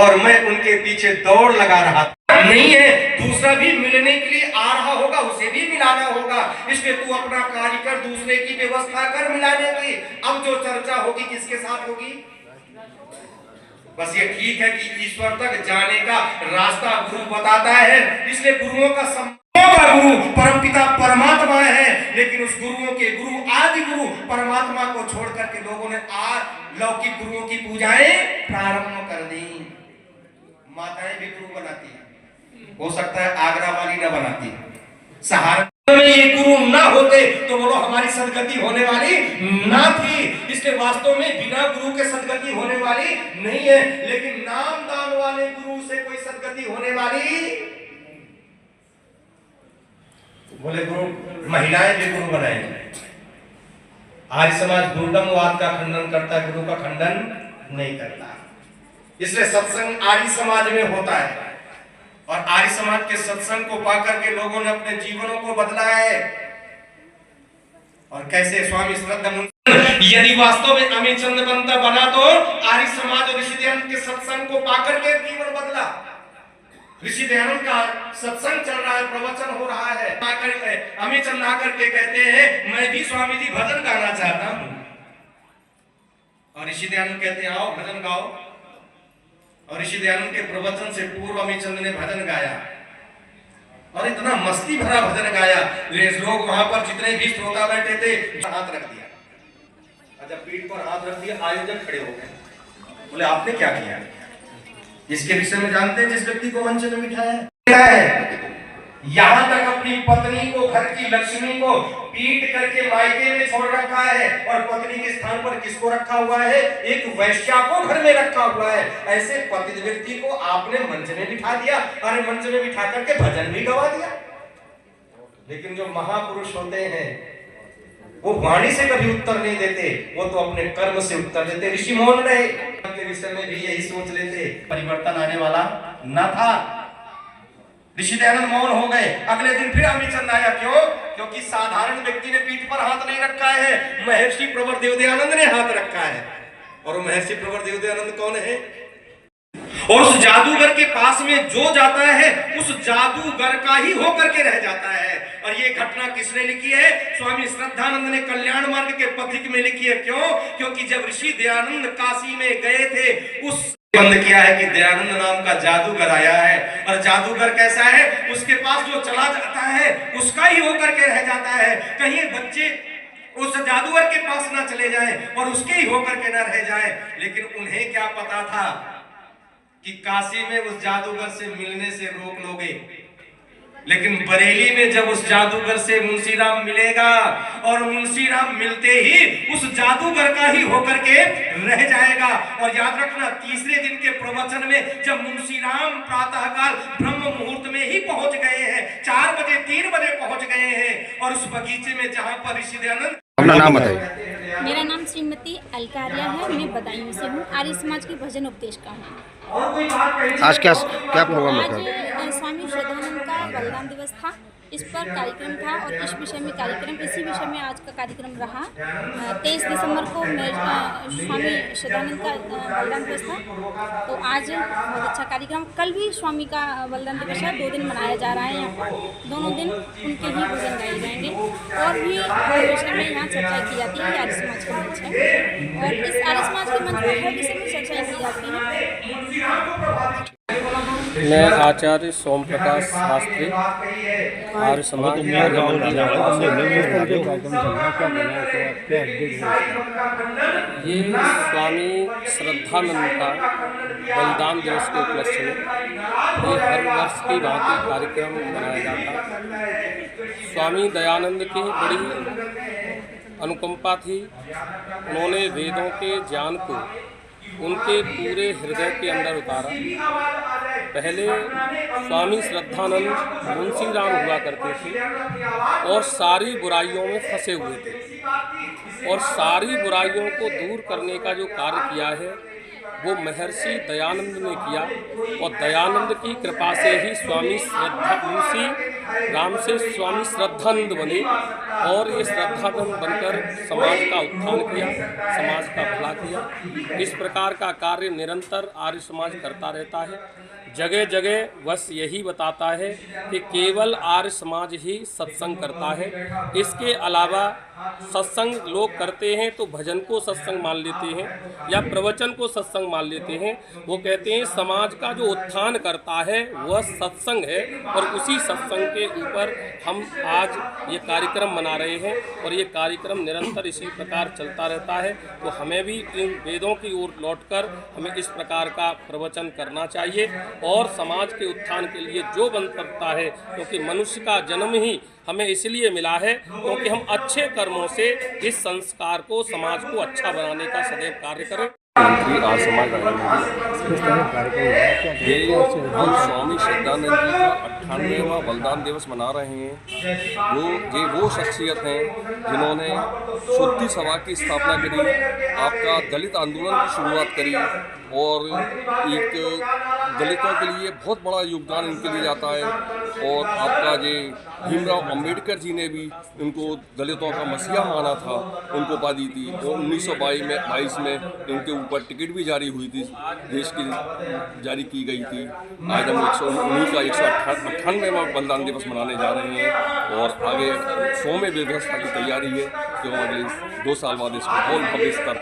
और मैं उनके पीछे दौड़ लगा रहा था। नहीं है, दूसरा भी मिलने के लिए आ रहा होगा, उसे भी मिलाना होगा, इसलिए तू अपना कार्य कर, दूसरे की व्यवस्था कर मिलाने की। अब जो चर्चा होगी किसके साथ होगी? बस ये ठीक है कि ईश्वर तक जाने का रास्ता गुरु बताता है, इसलिए गुरुओं का गुरु परमपिता परमात्मा है, लेकिन उस गुरुओं के गुरु आदि गुरु परमात्मा को छोड़ करके लोगों ने आज लौकिक गुरुओं की पूजाएं प्रारंभ कर दी। माताएं भी गुरु बनाती है, हो सकता है आगरा वाली न बनाती, सहारनपुर में ये गुरु ना होते तो बोलो हमारी सदगति होने वाली ना थी। इसलिए वास्तव में बिना गुरु के सदगति होने वाली नहीं है, लेकिन नाम दान वाले गुरु से कोई सदगति होने वाली। बोले गुरु महिलाएं भी गुरु बनाएंगे। आर्य समाज गुरुडमवाद का खंडन करता है, गुरु का खंडन नहीं करता। इसलिए सत्संग आर्य समाज में होता है और आर्य समाज के सत्संग को पाकर के लोगों ने अपने जीवनों को बदला है। और कैसे स्वामी श्रद्धानंद यदि वास्तव में अमित चंद बंदा बना तो आर्य समाज और ऋषि दयानंद के सत्संग को पाकर के जीवन बदला। ऋषि दयानंद का सत्संग चल रहा है, प्रवचन हो रहा है, अमित चंद आकर के कहते हैं मैं भी स्वामी जी भजन गाना चाहता हूं, और ऋषि दयानंद कहते हैं आओ भजन गाओ। और ऋषि दयानंद के प्रवचन से पूर्व अमित चंद ने भजन गाया और इतना मस्ती भरा भजन गाया, लोग वहां पर जितने भी श्रोता बैठे थे हाथ रख दिया, जब पीठ पर हाथ रख दिया आयोजक खड़े हो गए, बोले आपने क्या किया? इसके विषय में जानते हैं जिस व्यक्ति को मंच में बिठाया है, यहां तक अपनी पत्नी को, घर की लक्ष्मी को पीट करके मायके में छोड़ रखा है, और पत्नी के स्थान पर किसको रखा हुआ है? एक वैश्या को घर में रखा हुआ है। ऐसे पतित व्यक्ति को आपने मंच में बिठा दिया, अरे मंच में बिठा करके भजन भी गवा दिया। लेकिन जो महापुरुष होते हैं वो वाणी से कभी उत्तर नहीं देते, वो तो अपने कर्म से उत्तर देते। ऋषि मौन रहे, के विषय में भी यही सोच लेते, परिवर्तन आने वाला न था। ऋषि दयानंद मौन हो गए, अगले दिन फिर अमित चंद आया। क्यों? क्योंकि साधारण व्यक्ति ने पीठ पर हाथ नहीं रखा है, महर्षि प्रवर देव दयानंद ने हाथ रखा है। और महर्षि प्रवर देव दयानंद कौन है? और उस जादूगर के पास में जो जाता है उस जादूगर का ही होकर के रह जाता है। और ये घटना किसने लिखी है? स्वामी श्रद्धानंद ने कल्याण मार्ग के पथिक में लिखी है। क्यों? क्योंकि जब ऋषि दयानंद काशी में गए थे, उस बंद किया है कि दयानंद नाम का जादूगर आया है, और जादूगर कैसा है? उसके पास जो चला जाता है उसका ही होकर के रह जाता है। कहीं बच्चे उस जादूगर के पास ना चले जाएं और उसके ही होकर के ना रह जाएं। लेकिन उन्हें क्या पता था कि काशी में उस जादूगर से मिलने से रोक लोगे, लेकिन बरेली में जब उस जादूगर से मुंशीराम मिलेगा और मुंशीराम मिलते ही उस जादूगर का ही होकर के रह जाएगा। और याद रखना, तीसरे दिन के प्रवचन में जब मुंशीराम प्रातःकाल ब्रह्म मुहूर्त में ही पहुंच गए हैं, 4 बजे 3 बजे पहुंच गए हैं, और उस बगीचे में जहां पर ऋषि दयानंद। अपना नाम बताइए। मेरा नाम श्रीमती अलकारिया है, मैं बदायूं से हूँ, आर्य समाज की भजन उपदेश का है। आज क्या प्रोग्राम रखा? आज स्वामी श्रद्धानंद का बलिदान दिवस था, इस पर कार्यक्रम था और इस विषय में कार्यक्रम, इसी विषय में आज का कार्यक्रम रहा। 23 दिसंबर को स्वामी श्रद्धानंद का बलिदान दिवस था, तो आज बहुत अच्छा कार्यक्रम। कल भी स्वामी का बलिदान दिवस है, 2 दिन मनाया जा रहा है यहाँ पर, दोनों दिन उनके ही भजन गाए जाएंगे। और भी विषय में यहाँ चर्चा की जाती है, आर्य समाज का मंच है, और इस आर्य समाज के मंच पर हर विषय में चर्चाएँ की जाती हैं। मैं आचार्य सोम प्रकाश शास्त्री, आर्य समाज। ये स्वामी श्रद्धानंद का बलिदान दिवस के उपलक्ष्य में ये हर वर्ष की भांति कार्यक्रम मनाया जाता है। स्वामी दयानंद की बड़ी अनुकंपा थी, उन्होंने वेदों के ज्ञान को उनके पूरे हृदय के अंदर उतारा। पहले स्वामी श्रद्धानंद मुंशीराम हुआ करते थे और सारी बुराइयों में फंसे हुए थे, और सारी बुराइयों को दूर करने का जो कार्य किया है वो महर्षि दयानंद ने किया और दयानंद की कृपा से ही स्वामी राम से स्वामी श्रद्धानंद बने और ये श्रद्धानंद बनकर समाज का उत्थान किया, समाज का भला किया। इस प्रकार का कार्य निरंतर आर्य समाज करता रहता है। जगह जगह बस यही बताता है कि केवल आर्य समाज ही सत्संग करता है। इसके अलावा सत्संग लोग करते हैं तो भजन को सत्संग मान लेते हैं या प्रवचन को सत्संग मान लेते हैं। वो कहते हैं समाज का जो उत्थान करता है वह सत्संग है और उसी सत्संग के ऊपर हम आज ये कार्यक्रम मना रहे हैं और ये कार्यक्रम निरंतर इसी प्रकार चलता रहता है। तो हमें भी इन वेदों की ओर लौटकर हमें इस प्रकार का प्रवचन करना चाहिए और समाज के उत्थान के लिए जो बन सकता है, क्योंकि मनुष्य का जन्म ही हमें इसलिए मिला है क्योंकि हम अच्छे कर्मों से इस संस्कार को, समाज को अच्छा बनाने का सदैव कार्य करें। मंत्री आर्य समाज ये हम स्वामी श्रद्धानंद जी का 98वां बलिदान दिवस मना रहे हैं। वो शख्सियत हैं जिन्होंने शुद्धि सभा की स्थापना करी, आपका दलित आंदोलन की शुरुआत करी और एक दलितों के लिए बहुत बड़ा योगदान इनके लिए जाता है। और आपका ये भीमराव अंबेडकर जी ने भी उनको दलितों का मसीहा माना था, उनको उपाधि दी और 1922 में इनके ऊपर टिकट भी जारी हुई थी, देश की जारी की गई थी। आज हम 198वां बलिदान दिवस मनाने जा रहे हैं और आगे 100वें व्यवस्था की तैयारी है, जो अगले 2 साल बाद इसको और भव्य स्तर